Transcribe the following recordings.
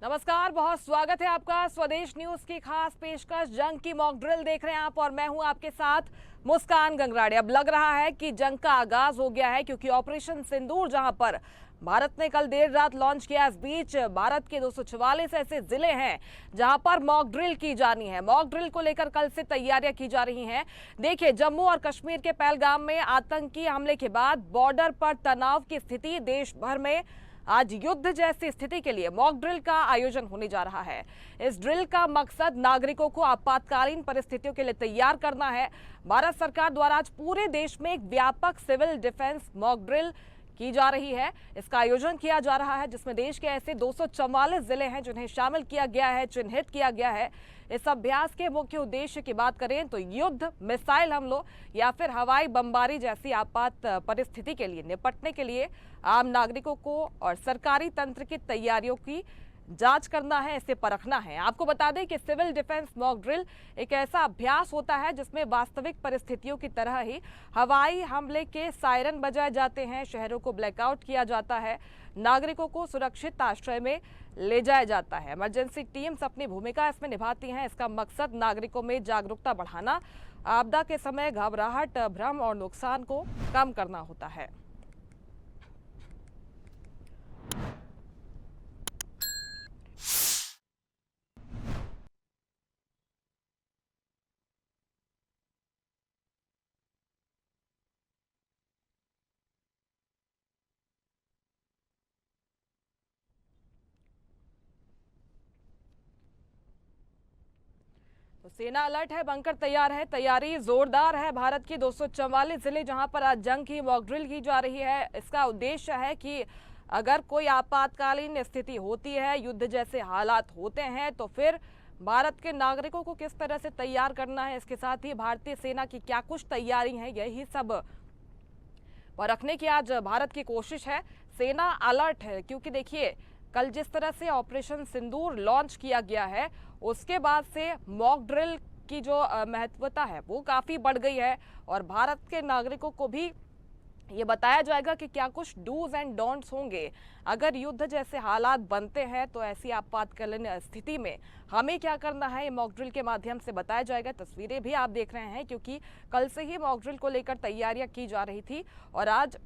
नमस्कार, बहुत स्वागत है आपका स्वदेश न्यूज की खास पेशकश जंग की मॉक ड्रिल देख रहे हैं आप और मैं हूं आपके साथ मुस्कान गंगराड़े। अब लग रहा है कि जंग का आगाज हो गया है क्योंकि ऑपरेशन सिंदूर जहां पर भारत ने कल देर रात लॉन्च किया, इस बीच भारत के 244 ऐसे जिले हैं जहां पर मॉक ड्रिल की जानी है। मॉक ड्रिल को लेकर कल से तैयारियां की जा रही हैं। देखिए, जम्मू और कश्मीर के पहलगाम में आतंकी हमले के बाद बॉर्डर पर तनाव की स्थिति, देश भर में आज युद्ध जैसी स्थिति के लिए मॉक ड्रिल का आयोजन होने जा रहा है। इस ड्रिल का मकसद नागरिकों को आपातकालीन परिस्थितियों के लिए तैयार करना है। भारत सरकार द्वारा आज पूरे देश में एक व्यापक सिविल डिफेंस मॉक ड्रिल की जा रही है। इसका आयोजन किया जा रहा है जिसमें देश के ऐसे 244 जिले हैं जिन्हें शामिल किया गया है, चिन्हित किया गया है। इस अभ्यास के मुख्य उद्देश्य की बात करें तो युद्ध, मिसाइल हमलों या फिर हवाई बमबारी जैसी आपात परिस्थिति के लिए निपटने के लिए आम नागरिकों को और सरकारी तंत्र की तैयारियों की जांच करना है, इसे परखना है। आपको बता दें कि सिविल डिफेंस मॉक ड्रिल एक ऐसा अभ्यास होता है जिसमें वास्तविक परिस्थितियों की तरह ही हवाई हमले के सायरन बजाए जाते हैं, शहरों को ब्लैकआउट किया जाता है, नागरिकों को सुरक्षित आश्रय में ले जाया जाता है। इमरजेंसी टीम्स अपनी भूमिका इसमें निभाती हैं। इसका मकसद नागरिकों में जागरूकता बढ़ाना, आपदा के समय घबराहट, भ्रम और नुकसान को कम करना होता है। तो सेना अलर्ट है, बंकर तैयार है, तैयारी जोरदार है। भारत के 244 जिले जहां पर आज जंग की मॉक ड्रिल की जा रही है। इसका उद्देश्य है कि अगर कोई आपातकालीन स्थिति होती है, युद्ध जैसे हालात होते हैं, तो फिर भारत के नागरिकों को किस तरह से तैयार करना है, इसके साथ ही भारतीय सेना की क्या कुछ तैयारी है, यही सब परखने की आज भारत की कोशिश है। सेना अलर्ट है क्योंकि देखिए, कल जिस तरह से ऑपरेशन सिंदूर लॉन्च किया गया है उसके बाद से मॉक ड्रिल की जो महत्वता है वो काफ़ी बढ़ गई है और भारत के नागरिकों को भी ये बताया जाएगा कि क्या कुछ डूज एंड डोंट्स होंगे। अगर युद्ध जैसे हालात बनते हैं तो ऐसी आपातकालीन स्थिति में हमें क्या करना है, ये मॉक ड्रिल के माध्यम से बताया जाएगा। तस्वीरें भी आप देख रहे हैं क्योंकि कल से ही मॉक ड्रिल को लेकर तैयारियां की जा रही थी और आज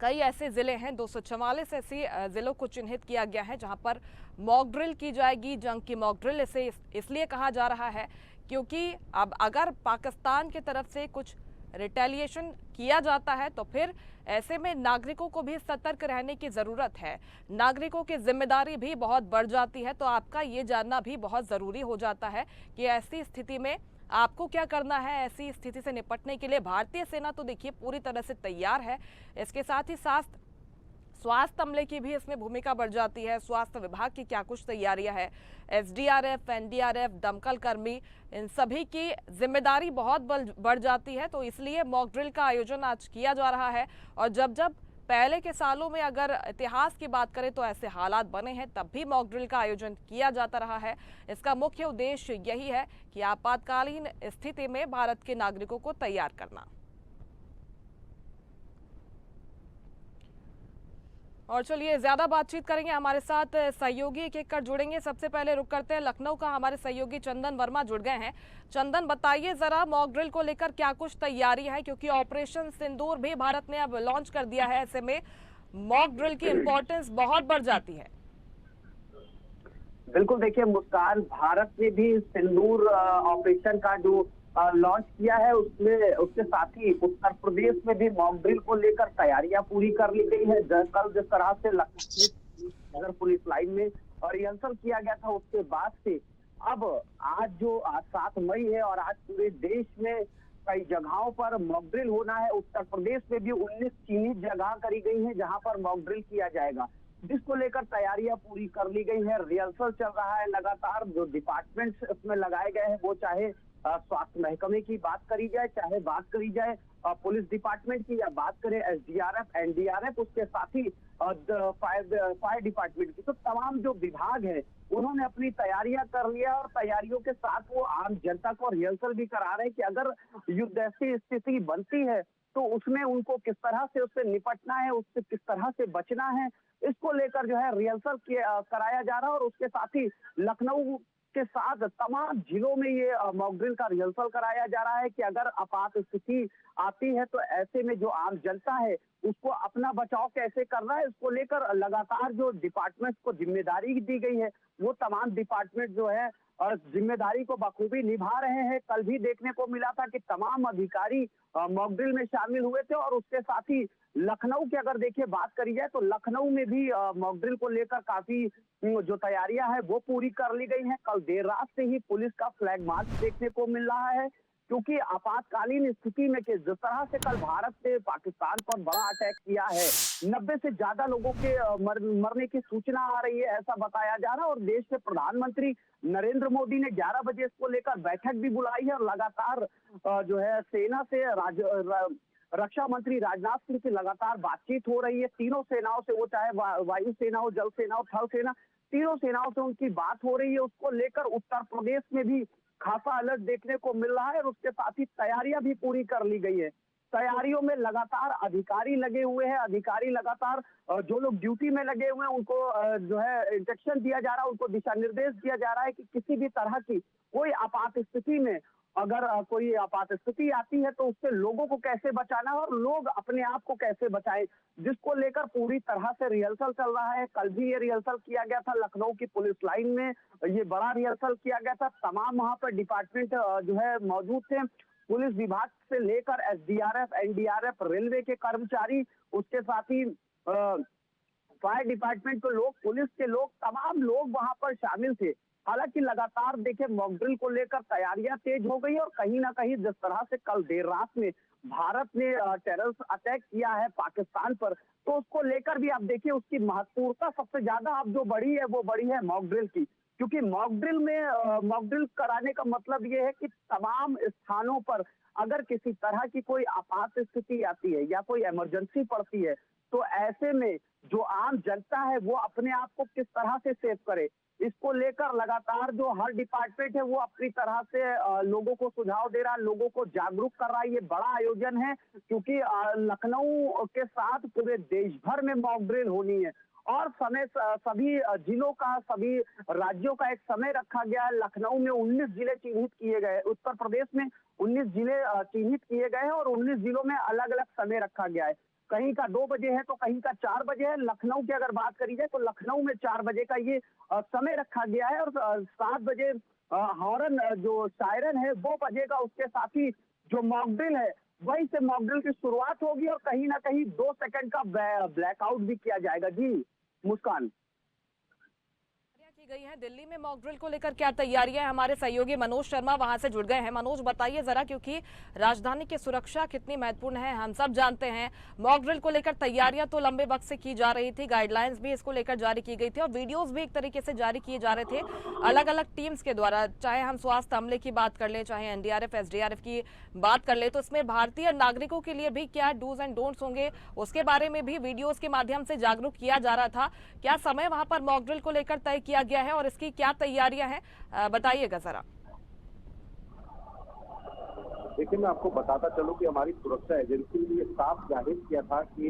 कई ऐसे जिले हैं, 244 ऐसे जिलों को चिन्हित किया गया है जहां पर मॉक ड्रिल की जाएगी। जंग की मॉक ड्रिल इसे इसलिए कहा जा रहा है क्योंकि अब अगर पाकिस्तान की तरफ से कुछ रिटेलिएशन किया जाता है तो फिर ऐसे में नागरिकों को भी सतर्क रहने की ज़रूरत है। नागरिकों की जिम्मेदारी भी बहुत बढ़ जाती है, तो आपका ये जानना भी बहुत ज़रूरी हो जाता है कि ऐसी स्थिति में आपको क्या करना है। ऐसी स्थिति से निपटने के लिए भारतीय सेना तो देखिए पूरी तरह से तैयार है। इसके साथ ही स्वास्थ्य अमले की भी इसमें भूमिका बढ़ जाती है। स्वास्थ्य विभाग की क्या कुछ तैयारियां है, एसडीआरएफ, एनडीआरएफ, दमकल कर्मी, इन सभी की जिम्मेदारी बहुत बढ़ जाती है। तो इसलिए मॉक ड्रिल का आयोजन आज किया जा रहा है और जब जब पहले के सालों में अगर इतिहास की बात करें तो ऐसे हालात बने हैं, तब भी मॉक ड्रिल का आयोजन किया जाता रहा है। इसका मुख्य उद्देश्य यही है कि आपातकालीन स्थिति में भारत के नागरिकों को तैयार करना। और चलिए ज्यादा बातचीत करेंगे, हमारे साथ सहयोगी एक एक कर जुड़ेंगे। सबसे पहले रुक करते हैं लखनऊ का, हमारे सहयोगी चंदन वर्मा जुड़ गए हैं। चंदन, बताइए जरा मॉक ड्रिल को लेकर क्या कुछ तैयारी है, क्योंकि ऑपरेशन सिंदूर भी भारत ने अब लॉन्च कर दिया है। ऐसे में मॉक ड्रिल की इम्पोर्टेंस बहुत बढ़ जाती है। बिल्कुल, देखिए मुस्कान, भारत ने भी सिंदूर ऑपरेशन का जो लॉन्च किया है उसमें उसके साथ ही उत्तर प्रदेश में भी मॉक ड्रिल को लेकर तैयारियां पूरी कर ली गई है। कल जिस तरह से लखनऊ नगर पुलिस लाइन में रिहर्सल किया गया था उसके बाद से अब आज जो 7 मई है और आज पूरे देश में कई जगहों पर मॉक ड्रिल होना है। उत्तर प्रदेश में भी 19 चिन्हित जगह करी गई है जहां पर मॉक ड्रिल किया जाएगा, जिसको लेकर तैयारियां पूरी कर ली गई है। रिहर्सल चल रहा है लगातार। जो डिपार्टमेंट्स इसमें लगाए गए हैं वो चाहे स्वास्थ्य महकमे की बात करी जाए, चाहे बात करी जाए पुलिस डिपार्टमेंट की, या बात करें एसडीआरएफ, एनडीआरएफ, उसके साथ ही फायर डिपार्टमेंट की, तो तमाम जो विभाग है उन्होंने अपनी तैयारियां कर लिया और तैयारियों के साथ वो आम जनता को रिहर्सल भी करा रहे हैं कि अगर युद्ध ऐसी स्थिति बनती है तो उसमें उनको किस तरह से उससे निपटना है, उससे किस तरह से बचना है, इसको लेकर जो है रिहर्सल कराया जा रहा है। और उसके साथ ही लखनऊ के साथ तमाम जिलों में ये मॉक ड्रिल का रिहर्सल कराया जा रहा है कि अगर आपात स्थिति आती है तो ऐसे में जो आम जनता है उसको अपना बचाव कैसे करना है, इसको लेकर लगातार जो डिपार्टमेंट्स को जिम्मेदारी दी गई है वो तमाम डिपार्टमेंट जो है और जिम्मेदारी को बखूबी निभा रहे हैं। कल भी देखने को मिला था कि तमाम अधिकारी मॉक ड्रिल में शामिल हुए थे। और उसके साथ ही लखनऊ की अगर देखिए बात करी जाए तो लखनऊ में भी मॉक ड्रिल को लेकर काफी जो तैयारियां हैं वो पूरी कर ली गई हैं। कल देर रात से ही पुलिस का फ्लैग मार्च देखने को मिल रहा है, क्योंकि आपातकालीन स्थिति में जिस तरह से कल भारत ने पाकिस्तान पर बड़ा अटैक किया है, 90 से ज्यादा लोगों के मरने की सूचना आ रही है, ऐसा बताया जा रहा है। और देश के प्रधानमंत्री नरेंद्र मोदी ने 11 बजे इसको लेकर बैठक भी बुलाई है और लगातार जो है सेना से रक्षा मंत्री राजनाथ सिंह की लगातार बातचीत हो रही है। तीनों सेनाओं से, वो चाहे वायु सेना हो, जल सेना हो, थल सेना, तीनों सेनाओं से उनकी बात हो रही है। उसको लेकर उत्तर प्रदेश में भी खासा अलर्ट देखने को मिल रहा है और उसके साथ ही तैयारियां भी पूरी कर ली गई है। तैयारियों में लगातार अधिकारी लगे हुए हैं, अधिकारी लगातार जो लोग ड्यूटी में लगे हुए हैं उनको जो है इंस्ट्रक्शन दिया जा रहा है, उनको दिशा निर्देश दिया जा रहा है कि किसी भी तरह की कोई आपात स्थिति में अगर कोई आपात स्थिति आती है तो उससे लोगों को कैसे बचाना है और लोग अपने आप को कैसे बचाएं, जिसको लेकर पूरी तरह से रिहर्सल चल रहा है। कल भी ये रिहर्सल किया गया था लखनऊ की पुलिस लाइन में, ये बड़ा रिहर्सल किया गया था। तमाम वहां पर डिपार्टमेंट जो है मौजूद थे, पुलिस विभाग से लेकर एसडीआरएफ, एनडीआरएफ, रेलवे के कर्मचारी, उसके साथ ही फायर डिपार्टमेंट के लोग, पुलिस के लोग, तमाम लोग वहां पर शामिल थे। हालांकि लगातार देखिए मॉक ड्रिल को लेकर तैयारियां तेज हो गई और कहीं ना कहीं जिस तरह से कल देर रात में भारत ने टेरर अटैक किया है पाकिस्तान पर, तो उसको लेकर भी आप देखिए उसकी महत्वपूर्णता सबसे ज्यादा अब जो बढ़ी है वो बढ़ी है मॉक ड्रिल की। क्योंकि मॉक ड्रिल में मॉक ड्रिल कराने का मतलब ये है कि तमाम स्थानों पर अगर किसी तरह की कोई आपात स्थिति आती है या कोई इमरजेंसी पड़ती है तो ऐसे में जो आम जनता है वो अपने आप को किस तरह से सेव करे, इसको लेकर लगातार जो हर डिपार्टमेंट है वो अपनी तरह से लोगों को सुझाव दे रहा है, लोगों को जागरूक कर रहा है। ये बड़ा आयोजन है क्योंकि लखनऊ के साथ पूरे देश भर में मॉक ड्रिल होनी है और समय सभी जिलों का, सभी राज्यों का एक समय रखा गया है। लखनऊ में 19 जिले चिन्हित किए गए, उत्तर प्रदेश में 19 जिले चिन्हित किए गए हैं और 19 जिलों में अलग अलग समय रखा गया है। कहीं का 2 बजे है तो कहीं का 4 बजे है। लखनऊ की अगर बात करी जाए तो लखनऊ में 4 बजे का ये समय रखा गया है और 7 बजे हॉर्न जो सायरन है वो बजेगा। उसके साथ ही जो मॉक ड्रिल है वहीं से मॉक ड्रिल की शुरुआत होगी और कहीं ना कहीं 2 सेकंड का ब्लैकआउट भी किया जाएगा। जी मुस्कान, की गई है दिल्ली में मॉक ड्रिल को लेकर क्या तैयारियां हैं, हमारे सहयोगी मनोज शर्मा वहां से जुड़ गए हैं। मनोज बताइए जरा, क्योंकि राजधानी की सुरक्षा कितनी महत्वपूर्ण है हम सब जानते हैं। मॉक ड्रिल को लेकर तैयारियां तो लंबे वक्त से की जा रही थी, गाइडलाइंस भी इसको लेकर जारी की गई थी और वीडियोज भी एक तरीके से जारी किए जा रहे थे अलग अलग टीम्स के द्वारा। चाहे हम स्वास्थ्य अमले की बात कर ले, चाहे एनडीआरएफ, एसडीआरएफ की बात कर ले, तो इसमें भारतीय नागरिकों के लिए भी क्या डूज एंड डोंट्स होंगे उसके बारे में भी वीडियोज के माध्यम से जागरूक किया जा रहा था। क्या समय वहां पर मॉक ड्रिल को लेकर तय किया गया है और इसकी क्या तैयारियां हैं, बताइएगा जरा। देखिए, मैं आपको बताता चलूं कि हमारी सुरक्षा एजेंसी ने साफ जाहिर किया था कि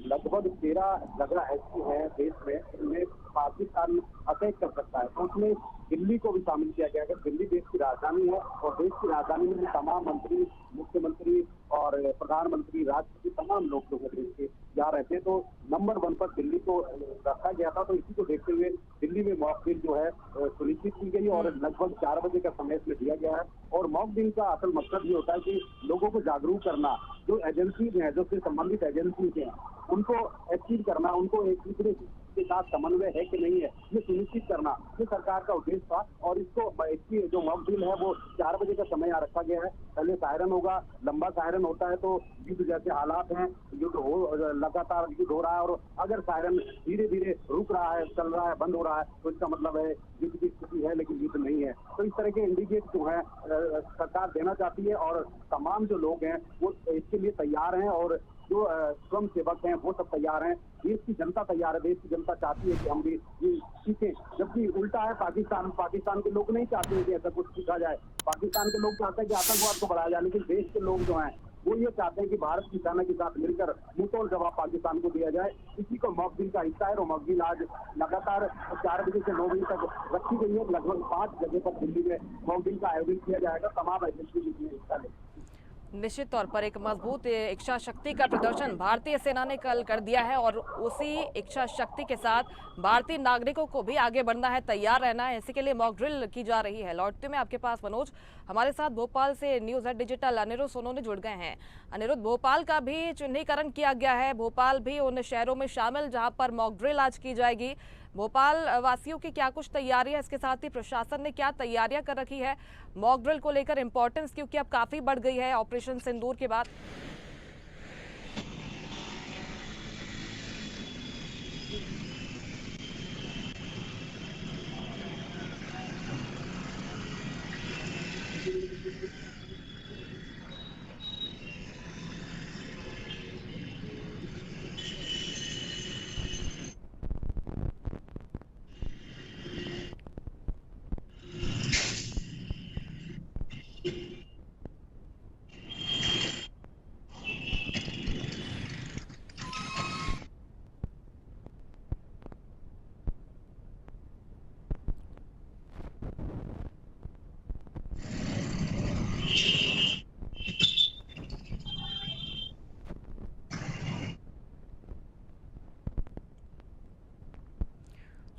लगभग 13 जगह ऐसी हैं देश में जिनमें पाकिस्तान अटैक कर सकता है, तो उसमें दिल्ली को भी शामिल किया गया है। दिल्ली देश की राजधानी है और देश की राजधानी में तमाम मंत्री, मुख्यमंत्री और प्रधानमंत्री, राष्ट्रपति, तमाम लोग जो देश के जा रहे थे, तो नंबर 1 पर दिल्ली को रखा गया था। तो इसी को देखते हुए दिल्ली में मॉक ड्रिल जो है सुनिश्चित की गई और लगभग 4 बजे का समय इसमें दिया गया है। और मॉक ड्रिल का असल मकसद ये होता है कि लोगों को जागरूक करना, जो एजेंसीज हैं, जो से संबंधित एजेंसीज हैं, उनको अचीव करना, उनको एक दूसरे के साथ समन्वय है कि नहीं है ये सुनिश्चित करना, ये सरकार का उद्देश्य था। और इसको इसकी जो मॉक ड्रिल है वो 4 बजे का समय यहाँ रखा गया है। पहले सायरन होगा, लंबा सायरन होता है तो युद्ध जैसे हालात हैं, युद्ध हो लगातार युद्ध हो रहा है और अगर सायरन धीरे धीरे रुक रहा है, चल रहा है, बंद हो रहा है तो इसका मतलब है युद्ध की स्थिति है लेकिन युद्ध नहीं है। तो इस तरह के इंडिकेट जो है सरकार देना चाहती है और तमाम जो लोग हैं वो इसके लिए तैयार हैं और जो स्वयं सेवक हैं वो सब तैयार हैं। देश की जनता तैयार है, देश की जनता चाहती है कि हम भी ये सीखें, जबकि उल्टा है पाकिस्तान के लोग नहीं चाहते कि ऐसा कुछ सीखा जाए। पाकिस्तान के लोग चाहते हैं कि आतंकवाद को बढ़ाया जाए, लेकिन देश के लोग जो हैं वो ये चाहते हैं कि भारत की सेना के साथ मिलकर मुंहतोड़ जवाब पाकिस्तान को दिया जाए। इसी को मॉक ड्रिल का हिस्सा है और मॉक ड्रिल आज लगातार 4 बजे से 9 बजे तक रखी गई है। लगभग 5 जगह पर दिल्ली में मॉक ड्रिल का आयोजन किया जाएगा। तमाम एजेंसी इसमें हिस्सा लेंगे। निश्चित तौर पर एक मजबूत इच्छा शक्ति का प्रदर्शन भारतीय सेना ने कल कर दिया है और उसी इच्छा शक्ति के साथ भारतीय नागरिकों को भी आगे बढ़ना है, तैयार रहना है। इसी के लिए मॉक ड्रिल की जा रही है। लौटते में आपके पास मनोज, हमारे साथ भोपाल से news at digital Aniruddh Sonone जुड़ गए हैं। अनिरुद्ध, भोपाल का भी चिन्हीकरण किया गया है। भोपाल भी उन शहरों में शामिल जहां पर मॉक ड्रिल आज की जाएगी। भोपाल वासियों की क्या कुछ तैयारी है, इसके साथ ही प्रशासन ने क्या तैयारियां कर रखी है मॉक ड्रिल को लेकर, इंपॉर्टेंस क्योंकि अब काफी बढ़ गई है ऑपरेशन सिंदूर के बाद।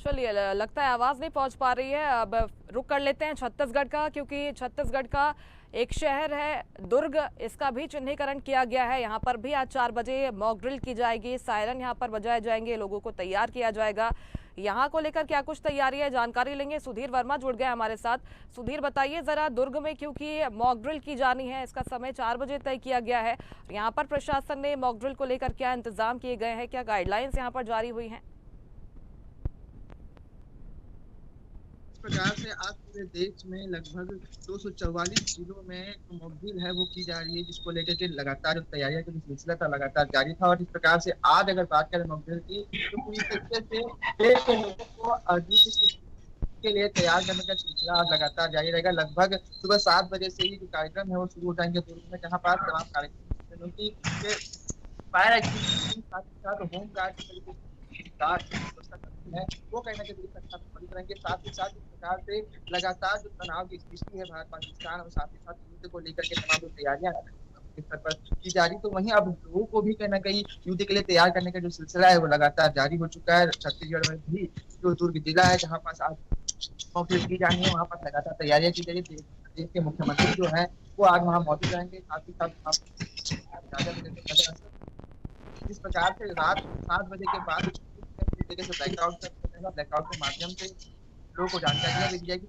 चलिए, लगता है आवाज नहीं पहुंच पा रही है। अब रुक कर लेते हैं छत्तीसगढ़ का, क्योंकि छत्तीसगढ़ का एक शहर है दुर्ग, इसका भी चिन्हीकरण किया गया है। यहाँ पर भी आज 4 बजे मॉक ड्रिल की जाएगी। सायरन यहाँ पर बजाए जाएंगे, लोगों को तैयार किया जाएगा। यहाँ को लेकर क्या कुछ तैयारी है, जानकारी लेंगे। सुधीर वर्मा जुड़ गए हमारे साथ। सुधीर, बताइए जरा, दुर्ग में क्योंकि मॉक ड्रिल की जानी है, इसका समय 4 बजे तय किया गया है। यहाँ पर प्रशासन ने मॉक ड्रिल को लेकर क्या इंतजाम किए गए हैं, क्या गाइडलाइंस यहाँ पर जारी हुई हैं? प्रकार से आज पूरे देश में लगभग 244 जिलों में मॉक ड्रिल है वो की जा रही है, जिसको लेकर के लगातार तैयारियां का सिलसिला था लगातार जारी था। और इस प्रकार से आज अगर बात करें मॉक ड्रिल की, तो पूरी तरीके से देश के लोगों को अग्नि के लिए तैयार करने का सिलसिला आज लगातार जारी रहेगा। लगभग सुबह 7 बजे से ही जो कार्यक्रम है वो शुरू हो जाएंगे दुर्ग में, जहाँ पर तमाम कार्यक्रम की फायर एक्सटिंग्विशर साथ ही साथ होम गार्ड है वो कहीं ना कहीं करेंगे। साथ ही साथ इस प्रकार से लगातार जो तनाव की स्थिति है भारत पाकिस्तान और साथ ही साथ युद्ध को लेकर के तमाम जो तैयारियां स्तर पर की जा रही, तो वहीं अब लोगों को भी कहीं ना कहीं युद्ध के लिए तैयार करने का जो सिलसिला है वो लगातार जारी हो चुका है। छत्तीसगढ़ में भी जो दुर्ग जिला है जहाँ पास आज मॉक ड्रिल की जानी है, वहाँ पर लगातार तैयारियां की जाएगी। प्रदेश के मुख्यमंत्री जो है वो आज वहाँ मौजूद रहेंगे। साथ ही साथ इस प्रकार से रात 7 बजे के बाद तरीके से ब्लैकआउट के माध्यम से लोगों को जानकारियां दी जाएगी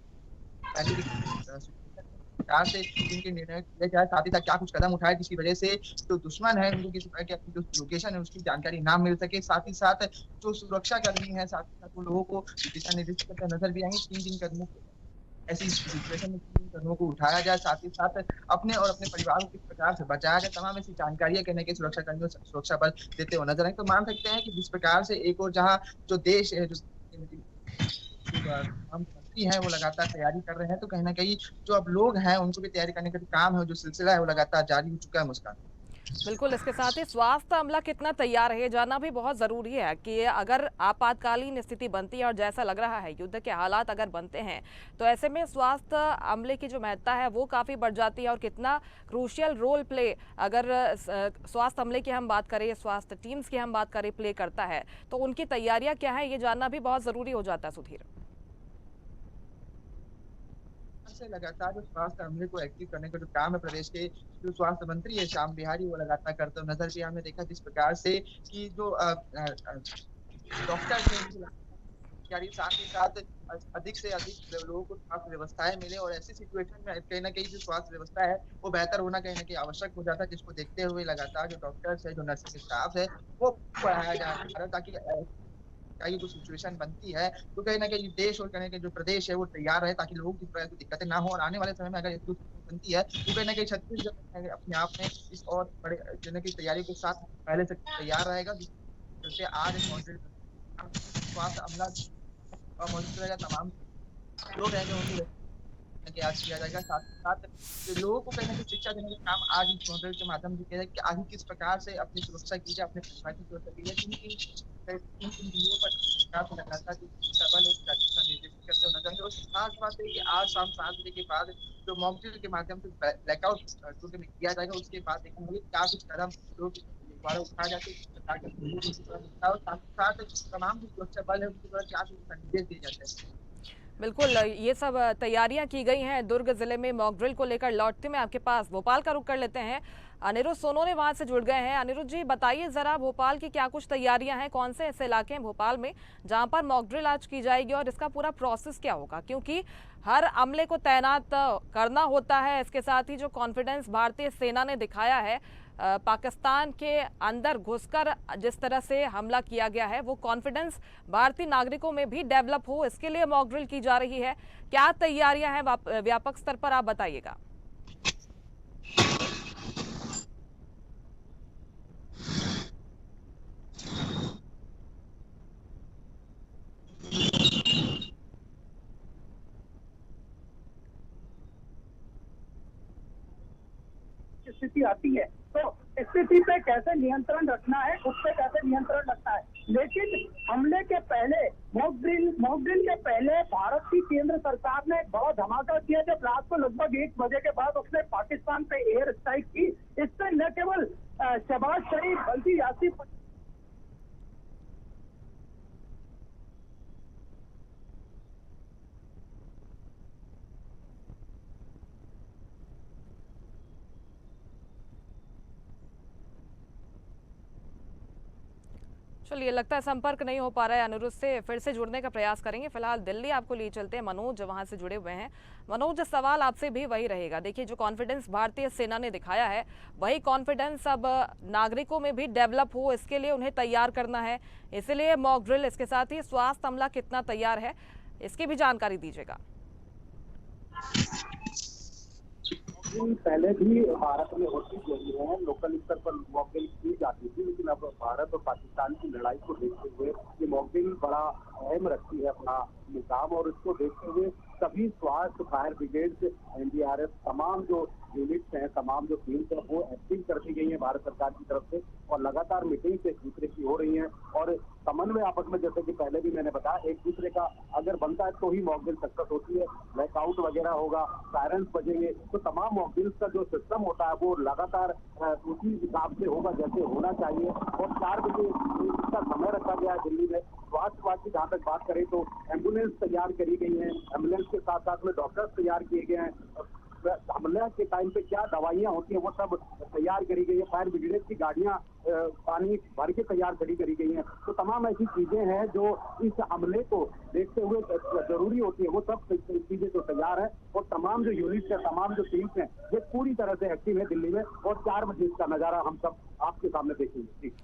सरकार से इनके निर्णय किया जाए। साथ ही साथ क्या कुछ कदम उठाए जिसकी वजह से जो दुश्मन है उनको किसी प्रकार की जो लोकेशन है उसकी जानकारी ना मिल सके। साथ ही साथ जो सुरक्षा कर्मी है, साथ ही साथ वो लोगों को दिशा निर्देश करते नजर भी आएंगे। 3 कदमों ऐसी सिचुएशन में 3 कदमों को उठाया जाए, साथ ही साथ अपने और अपने परिवार को किस प्रकार से बचाया जाए, तमाम ऐसी जानकारियां कहने के सुरक्षा कर्मियों सुरक्षा बल देते हुए नजर आए। तो मान सकते हैं कि जिस प्रकार से एक और जहाँ जो देश है जो हम मंत्री हैं वो लगातार तैयारी कर रहे हैं, तो कहीं ना कहीं जो अब लोग हैं उनको भी तैयारी करने का काम है, जो सिलसिला है वो लगातार जारी हो चुका है। मुस्कान, बिल्कुल, इसके साथ ही स्वास्थ्य अमला कितना तैयार है जानना भी बहुत जरूरी है कि अगर आपातकालीन स्थिति बनती है और जैसा लग रहा है युद्ध के हालात अगर बनते हैं तो ऐसे में स्वास्थ्य अमले की जो महत्ता है वो काफी बढ़ जाती है और कितना क्रूशियल रोल प्ले अगर स्वास्थ्य अमले की हम बात करें, स्वास्थ्य टीम्स की हम बात करें, प्ले करता है, तो उनकी तैयारियां क्या है ये जानना भी बहुत जरूरी हो जाता है। सुधीर, से लगातार जो स्वास्थ्य अमले को एक्टिव करने का जो काम है प्रदेश के जो स्वास्थ्य मंत्री है श्याम बिहारी वो लगातार करते हुए नजर भी हमने देखा। जिस प्रकार से कि जो डॉक्टर थे, साथ ही साथ अधिक से अधिक लोगों को स्वास्थ्य व्यवस्थाएं मिले और ऐसी सिचुएशन में कहीं ना कहीं जो स्वास्थ्य व्यवस्था है वो बेहतर होना कहीं ना कहीं आवश्यक हो जाता है, जिसको देखते हुए लगातार जो डॉक्टर्स है, जो नर्सिंग स्टाफ है वो बढ़ाया जा रहा है ताकि की जो सिचुएशन बनती है तो कहीं ना कहीं देश और कहीं जो प्रदेश है वो तैयार रहे ताकि लोगों की दिक्कतें ना हो। और आने वाले समय में अगर बनती है तो कहीं ना कहीं छत्तीसगढ़ अपने आप में इस और बड़े की तैयारी के साथ पहले से तैयार रहेगा। जिससे आज स्वास्थ्य अमला मौजूद रहेगा, तमाम लोग रहेंगे उनकी न कहीं आज किया जाएगा। साथ ही साथ लोगों को कहीं न कहीं शिक्षा देने का काम आज इस मॉडल के माध्यम से किया जाए कि आगे किस प्रकार से अपनी सुरक्षा की जाए, अपने परिवार की सुरक्षा की जाए। किन-किन बिंदुओं पर किस प्रकार से लगातार जो सुरक्षा बल है उसकी जागरूकता निर्देशित करते होना चाहिए। और खास बात है कि आज शाम 7 बजे के बाद जो मॉक ड्रिल के माध्यम से ब्लैकआउट ड्यूटी में किया जाएगा, उसके बाद देखेंगे क्या कुछ कदम लोग दोबारा उठाए जाते हैं, किस प्रकार का और साथ ही साथ तमाम जो सुरक्षा बल है उनके द्वारा क्या कुछ निर्देश दिए जाते हैं। बिल्कुल, ये सब तैयारियां की गई हैं दुर्ग जिले में मॉक ड्रिल को लेकर। लौटते में आपके पास भोपाल का रुख कर लेते हैं। अनिरुद्ध सोनोने वहां से जुड़ गए हैं। अनिरुद्ध जी, बताइए जरा भोपाल की क्या कुछ तैयारियां हैं, कौन से ऐसे इलाके हैं भोपाल में जहां पर मॉक ड्रिल आज की जाएगी और इसका पूरा प्रोसेस क्या होगा? क्योंकि हर अमले को तैनात करना होता है, इसके साथ ही जो कॉन्फिडेंस भारतीय सेना ने दिखाया है पाकिस्तान के अंदर घुसकर जिस तरह से हमला किया गया है, वो कॉन्फिडेंस भारतीय नागरिकों में भी डेवलप हो, इसके लिए मॉक ड्रिल की जा रही है। क्या तैयारियां हैं व्यापक स्तर पर, आप बताइएगा। स्थिति आती है तो स्थिति पे कैसे नियंत्रण रखना है, उस पे कैसे नियंत्रण रखना है। लेकिन हमले के पहले मॉक ड्रिल के पहले भारत की केंद्र सरकार ने एक बड़ा धमाका किया जब रात को लगभग 1 बजे के बाद उसने पाकिस्तान पे एयर स्ट्राइक की। इससे न केवल शहबाज शरीफ बल्कि यासीर चलिए, लगता है संपर्क नहीं हो पा रहा है अनिरुद्ध से, फिर से जुड़ने का प्रयास करेंगे। फिलहाल दिल्ली आपको लिए चलते हैं, मनोज वहां से जुड़े हुए हैं। मनोज, सवाल आपसे भी वही रहेगा। देखिए, जो कॉन्फिडेंस भारतीय सेना ने दिखाया है, वही कॉन्फिडेंस अब नागरिकों में भी डेवलप हो, इसके लिए उन्हें तैयार करना है, इसलिए मॉक ड्रिल। इसके साथ ही स्वास्थ्य अमला कितना तैयार है, इसकी भी जानकारी दीजिएगा। पहले भी भारत में होती रही है, लोकल स्तर पर मॉक ड्रिल की जाती थी, लेकिन अब भारत और पाकिस्तान की लड़ाई को देखते हुए ये मॉक ड्रिल बड़ा अहम रखती है अपना मुकाम। और इसको देखते हुए सभी स्वास्थ्य, फायर ब्रिगेड, एनडीआरएफ, तमाम जो यूनिट्स हैं, तमाम जो टीम्स हैं, वो एक्टिव कर दी गई है भारत सरकार की तरफ से। और लगातार मीटिंग्स एक दूसरे की हो रही हैं और समन्वय आपस में, जैसे कि पहले भी मैंने बताया, एक दूसरे का अगर बनता है तो ही मॉक ड्रिल सक्सेस होती है। ब्लैकआउट वगैरह होगा, सायरन्स बजेंगे, तो तमाम मॉक ड्रिल्स का जो सिस्टम होता है वो लगातार उसी हिसाब से होगा जैसे होना चाहिए। और 4 बजे इसका समय रखा गया है दिल्ली में। स्वास्थ्य विभाग की जहाँ तक बात करें तो एम्बुलेंस तैयार करी गई है, एम्बुलेंस के साथ साथ में डॉक्टर्स तैयार किए गए हैं। हमले के टाइम पे क्या दवाइयाँ होती हैं वो सब तैयार करी गई है। फायर ब्रिगेड की गाड़ियाँ पानी भर के तैयार करी गई हैं। तो तमाम ऐसी चीजें हैं जो इस हमले को देखते हुए जरूरी होती है, वो सब चीजें तो तैयार है। और तमाम जो यूनिट्स है, तमाम जो टीम्स हैं, ये पूरी तरह से एक्टिव है दिल्ली में। और 4 बजे इसका नजारा हम सब आपके सामने देखेंगे।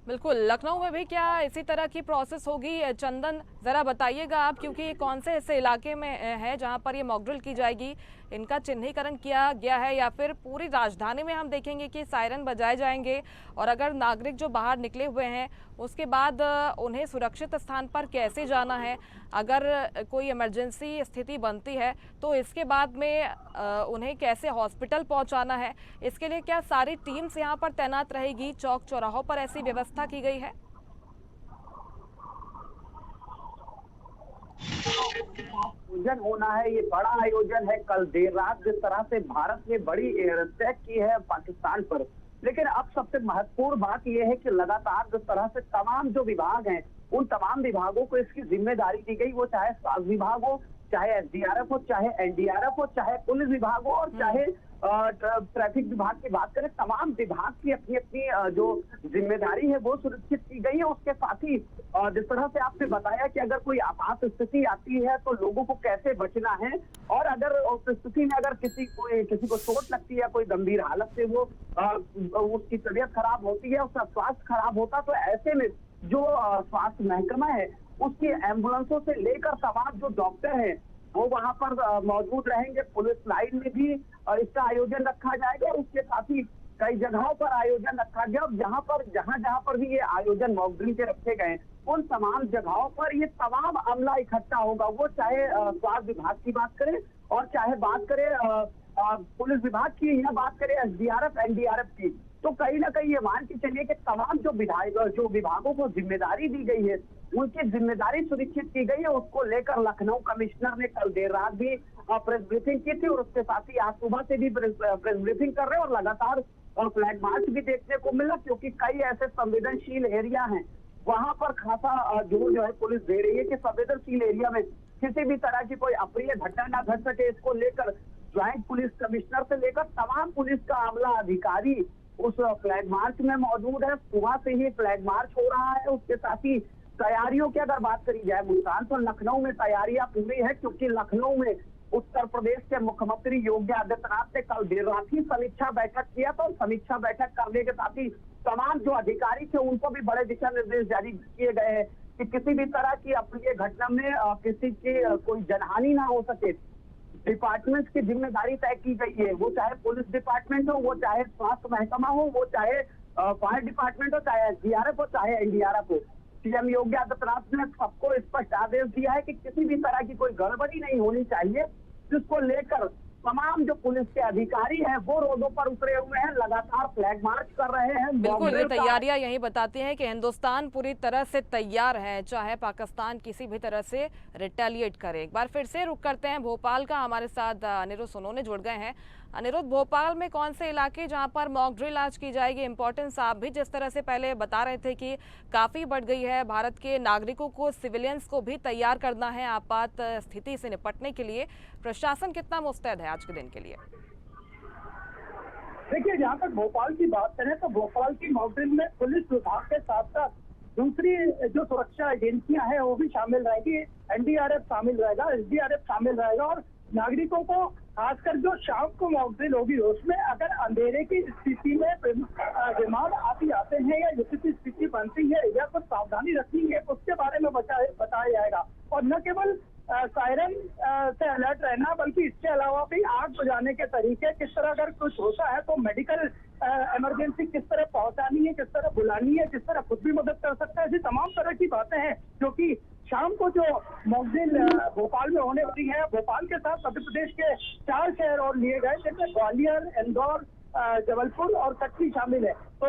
बिल्कुल, लखनऊ में भी क्या इसी तरह की प्रोसेस होगी? चंदन, जरा बताइएगा आप, क्योंकि ये कौन से ऐसे इलाके में है जहां पर ये मॉक ड्रिल की जाएगी, इनका चिन्हीकरण किया गया है, या फिर पूरी राजधानी में हम देखेंगे कि सायरन बजाए जाएंगे और अगर नागरिक जो बाहर निकले हुए हैं उसके बाद उन्हें सुरक्षित स्थान पर कैसे जाना है, अगर कोई इमरजेंसी स्थिति बनती है तो इसके बाद में उन्हें कैसे हॉस्पिटल पहुंचाना है, इसके लिए क्या सारी टीम्स यहाँ पर तैनात रहेगी? चौक चौराहों पर ऐसी व्यवस्था की गई है? आयोजन होना है, ये बड़ा आयोजन है। कल देर रात जिस तरह से भारत ने बड़ी एयर अटैक की है पाकिस्तान पर, लेकिन अब सबसे महत्वपूर्ण बात यह है कि लगातार जिस तरह से तमाम जो विभाग हैं, उन तमाम विभागों को इसकी जिम्मेदारी दी गई, वो चाहे स्वास्थ्य विभाग हो, चाहे एसडीआरएफ हो, चाहे एनडीआरएफ हो, चाहे पुलिस विभाग हो और चाहे ट्रैफिक विभाग की बात करें। तमाम विभाग की अपनी अपनी जो जिम्मेदारी है वो सुनिश्चित की गई है। उसके साथ ही जिस तरह से आपने बताया कि अगर कोई आपात स्थिति आती है तो लोगों को कैसे बचना है, और अगर उस स्थिति में अगर किसी को चोट लगती है, कोई गंभीर हालत से वो उसकी तबीयत खराब होती है, उसका स्वास्थ्य खराब होता, तो ऐसे में जो स्वास्थ्य महकमा है उसकी एम्बुलेंसों से लेकर तमाम जो डॉक्टर हैं वो वहां पर मौजूद रहेंगे। पुलिस लाइन में भी इसका आयोजन रखा जाएगा और उसके साथ ही कई जगहों पर आयोजन रखा गया। जहां पर भी ये आयोजन मॉक ड्रिल के रखे गए, उन तमाम जगहों पर ये तमाम अमला इकट्ठा होगा, वो चाहे स्वास्थ्य विभाग की बात करें और चाहे बात करें पुलिस विभाग की या बात करें एसडीआरएफ एनडीआरएफ की, तो कहीं ना कहीं ये मान के चलिए कि तमाम जो विभागों को जिम्मेदारी दी गई है, उनकी जिम्मेदारी सुनिश्चित की गई है। उसको लेकर लखनऊ कमिश्नर ने कल देर रात भी प्रेस ब्रीफिंग की थी और उसके साथ ही आज सुबह से भी प्रेस ब्रीफिंग कर रहे हैं और लगातार फ्लैग मार्च भी देखने को मिला, क्योंकि कई ऐसे संवेदनशील एरिया हैं वहां पर खासा जोर जो है पुलिस दे रही है कि संवेदनशील एरिया में किसी भी तरह की कोई अप्रिय घटना ना घट सके। इसको लेकर ज्वाइंट पुलिस कमिश्नर से लेकर तमाम पुलिस का आमला अधिकारी उस फ्लैग मार्च में मौजूद है। सुबह से ही फ्लैग मार्च हो रहा है। उसके साथ ही तैयारियों की अगर बात करी जाए मुस्कान, तो लखनऊ में तैयारियां पूरी है, क्योंकि लखनऊ में उत्तर प्रदेश के मुख्यमंत्री योगी आदित्यनाथ ने कल देर रात ही समीक्षा बैठक किया था। समीक्षा बैठक करने के साथ ही तमाम जो अधिकारी थे उनको भी बड़े दिशा निर्देश जारी किए गए हैं कि किसी भी तरह की अप्रिय घटना में किसी की कोई जनहानि ना हो सके। डिपार्टमेंट की जिम्मेदारी तय की गई है, वो चाहे पुलिस डिपार्टमेंट हो, वो चाहे स्वास्थ्य महकमा हो, वो चाहे फायर डिपार्टमेंट हो, चाहे एसडीआरएफ हो, चाहे एनडीआरएफ हो। सीएम योगी आदित्यनाथ ने सबको स्पष्ट आदेश दिया है कि किसी भी तरह की कोई गड़बड़ी नहीं होनी चाहिए, जिसको लेकर तमाम जो पुलिस के अधिकारी हैं वो रोडों पर उतरे हुए हैं, लगातार फ्लैग मार्च कर रहे हैं। बिल्कुल, ये तैयारियां यही बताती हैं कि हिंदुस्तान पूरी तरह से तैयार है, चाहे पाकिस्तान किसी भी तरह से रिटेलिएट करे। एक बार फिर से रुक करते हैं भोपाल का, हमारे साथ अनिरुद्ध सोनोने जुड़ गए हैं। अनिरुद्ध, भोपाल में कौन से इलाके जहां पर मॉक ड्रिल आज की जाएगी? इंपॉर्टेंस आप भी जिस तरह से पहले बता रहे थे कि काफी बढ़ गई है, भारत के नागरिकों को, सिविलियंस को भी तैयार करना है आपात स्थिति से निपटने के लिए। प्रशासन कितना मुस्तैद है आज के दिन के लिए? देखिए, जहाँ तक भोपाल की बात करें तो भोपाल की मॉक ड्रिल में पुलिस विभाग के साथ साथ दूसरी जो सुरक्षा एजेंसियां हैं वो भी शामिल रहेगी। एनडीआरएफ शामिल रहेगा, एसडीआरएफ शामिल रहेगा और नागरिकों को खासकर जो शाम को मॉक ड्रिल होगी उसमें अगर अंधेरे की स्थिति में विमान आते हैं या युद्ध की स्थिति बनती है या कुछ सावधानी रखनी है उसके बारे में बताया जाएगा। और न केवल सायरन से अलर्ट रहना बल्कि इसके अलावा भी आग बुझाने के तरीके, किस तरह अगर कुछ होता है तो मेडिकल इमरजेंसी किस तरह पहुंचानी है, किस तरह बुलानी है, किस तरह खुद भी मदद कर सकता है, ऐसी तमाम तरह की बातें हैं जो कि शाम को जो मॉक ड्रिल भोपाल में होने वाली है। भोपाल के साथ मध्य प्रदेश के 4 शहर और लिए गए, जिनमें ग्वालियर, इंदौर, जबलपुर और कटनी शामिल है। तो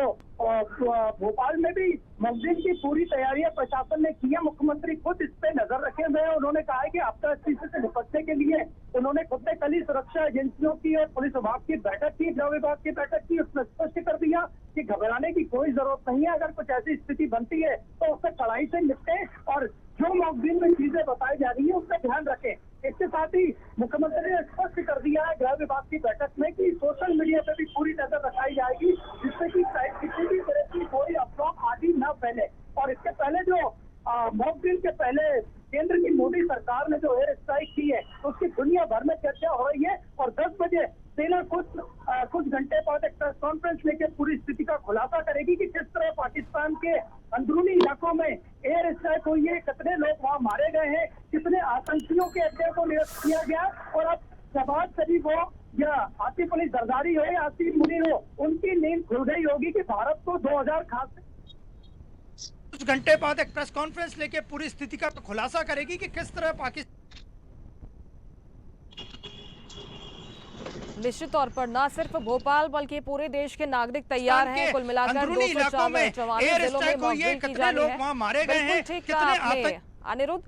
भोपाल में भी मॉक ड्रिल की पूरी तैयारियां प्रशासन ने की है। मुख्यमंत्री खुद इस पे नजर रखे हुए हैं। उन्होंने कहा है कि आपदा स्थिति से निपटने के लिए उन्होंने खुद ने कल ही सुरक्षा एजेंसियों की और पुलिस विभाग की बैठक की, गृह विभाग की बैठक की। उसमें स्पष्ट कर दिया कि घबराने की कोई जरूरत नहीं है। अगर कुछ ऐसी स्थिति बनती है तो उससे कड़ाई से निपटे और जो मॉक ड्रिल में चीजें बताई जा रही है उसका ध्यान रखें। इसके साथ ही मुख्यमंत्री ने स्पष्ट कर दिया है गृह विभाग की बैठक में कि सोशल मीडिया पे भी पूरी नजर रखाई जाएगी, जिससे कि किसी भी तरह की कोई अफवाह आदि न फैले। और इसके पहले जो मॉक ड्रिल के पहले केंद्र की मोदी सरकार ने जो एयर स्ट्राइक की है उसकी दुनिया भर में चर्चा हो रही है। और 10 बजे सेना कुछ घंटे बाद एक प्रेस कॉन्फ्रेंस लेकर पूरी स्थिति का खुलासा करेगी कि किस तरह पाकिस्तान के अंदरूनी इलाकों में एयर स्ट्राइक हुई है, कितने लोग वहां मारे गए हैं, कितने आतंकियों के अड्डे को निरस्त किया गया। और अब शहबाज शरीफ हो या आसिफ अली जरदारी हो या आसिफ मुनीर हो, उनकी नींद खुल गई होगी कि भारत को 2000 खास कुछ घंटे बाद एक प्रेस कॉन्फ्रेंस लेके पूरी स्थिति का खुलासा करेगी कि किस तरह पाकिस्तान निश्चित तौर पर न सिर्फ भोपाल बल्कि पूरे देश के नागरिक तैयार हैं। कुल मिलाकर 244 जिलों में मॉक ड्रिल की जा रही है। बिल्कुल ठीक कहा आपने अनिरुद्ध,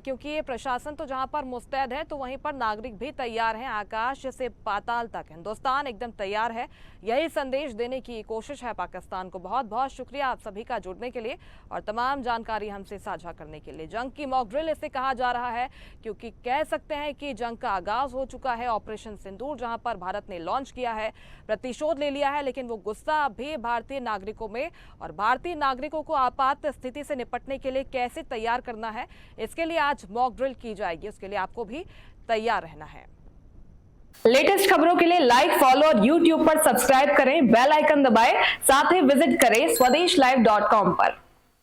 क्योंकि प्रशासन तो जहां पर मुस्तैद है तो वहीं पर नागरिक भी तैयार हैं। आकाश से पाताल तक हिंदुस्तान एकदम तैयार है, यही संदेश देने की कोशिश है पाकिस्तान को। बहुत बहुत शुक्रिया आप सभी का जुड़ने के लिए और तमाम जानकारी हमसे साझा करने के लिए। जंग की मॉक ड्रिल इसे कहा जा रहा है क्योंकि कह सकते हैं कि जंग का आगाज हो चुका है। ऑपरेशन सिंदूर जहां पर भारत ने लॉन्च किया है, प्रतिशोध ले लिया है, लेकिन वो गुस्सा भी भारतीय नागरिकों में और भारतीय नागरिकों को आपात स्थिति से निपटने के लिए कैसे तैयार करना है, इसके लिए आज मॉक ड्रिल की जाएगी। उसके लिए आपको भी तैयार रहना है। लेटेस्ट खबरों के लिए लाइक, फॉलो और YouTube पर सब्सक्राइब करें, बेल आइकन दबाएं, साथ ही विजिट करें swedishlive.com पर।